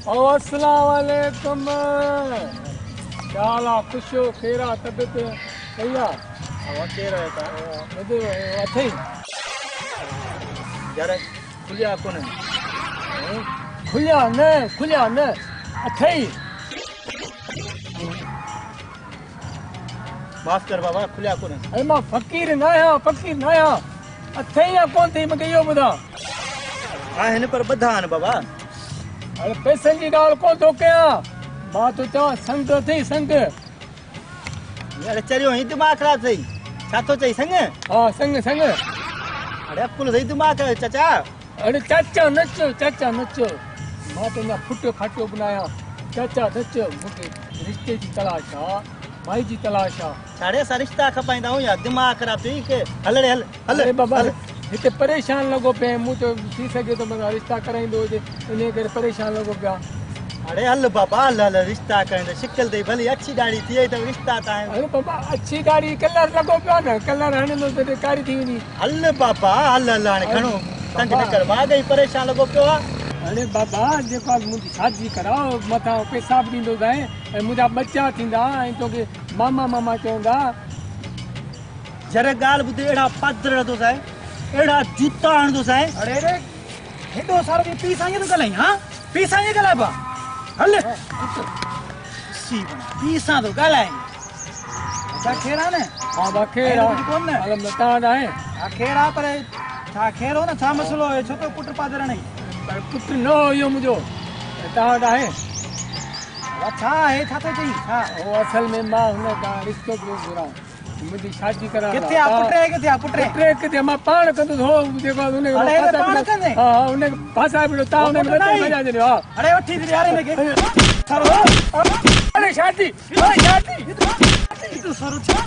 अस्सलाम वालेकुम। क्या हाल है? खुश हो? खैर है? तबीयत सही है? हवा के रहे था मुझे अच्छे ही यार खुलिया कौन खुलिया न अच्छे ही। माफ कर बाबा खुलिया कौन अरे मां फकीर ना है अच्छे ही कौन थी मूंखे इहो ॿुधां। आहिनि पर ॿधा आहिनि बाबा। अरे पैसनि जी ॻाल्हि कोन थो कयां, मां तो चवां संग अथई संग। यार चरियो ही दिमाग ख़राब थई छा थो चई संग? हाँ संग संग। अरे अकुल थई दिमाग चाचा। अरे चाचा नचो मां तो अञा फुटियो खाटियो बनाया। चाचा नचो, मूंखे रिश्ते जी तलाश आहे, माई जी तलाश आहे। साढ़े सा रिश्ता खपाइंदा हूं या दिमाग खराब थई के हल रे हल हल अरे बाबा हल। हिते परेशान लॻो पिया, मूं तो थी सघे तो मां रिश्ता कराईंदो हुजे, इन करे परेशान लॻो पिया। अरे हल बाबा हल हल रिश्ता करेंदे शिकल दई भली अच्छी गाड़ी थी त रिश्ता ताए। अरे बाबा अच्छी गाड़ी कलर लॻो पियो न, कलर हणंदो त कारी थी वेंदी। हल बाबा हल हल हाणे घणो तंग न कर, मां गई परेशान लगो पियो आहे। अरे बाबा जेको मुंहिंजी शादी कराओ, मथां पैसा बि ॾींदो जांइ ऐं मुंहिंजा बच्चा थींदा ऐं तोखे मामा चवंदा। जरा गाल ॿुधे अहिड़ा पादर हणंदो सां, अहिड़ा जूता हणंदो सां। अरे अरे हेॾो सारो बि पीउ सां ईअं थो ॻाल्हाई? हा पीउ सां ईअं ॻाल्हाइबो आहे? हल सी पीउ सां थो ॻाल्हाए। छा खेर आहे न? हाँ बा खेर कुझु कोन न? आहे तव्हां आहे। हा खेर आहे पर छा खेर हो न, छा मसइलो आहे? छो तो पुट पादर हणई? पर पुटु न हो इहो मुंहिंजो, तव्हां वटि आहे? छा आहे? छा थो चई? छा उहो असल में मां हुन खां रिश्तो पियो घुरां, मुंहिंजी शादी कराइण किथे आहे पुट? किथे आहे पुट? किथे मां पाण कंदुसि हो जेको हुनखे अरे हे त पाण कंदे? हा हुनखे फासा पियो, तव्हां हुनखे पुट न मज़ा ॾिनो। हा अरे वठी थी यार हिनखे थरो। अरे शादी तूं सरो छा?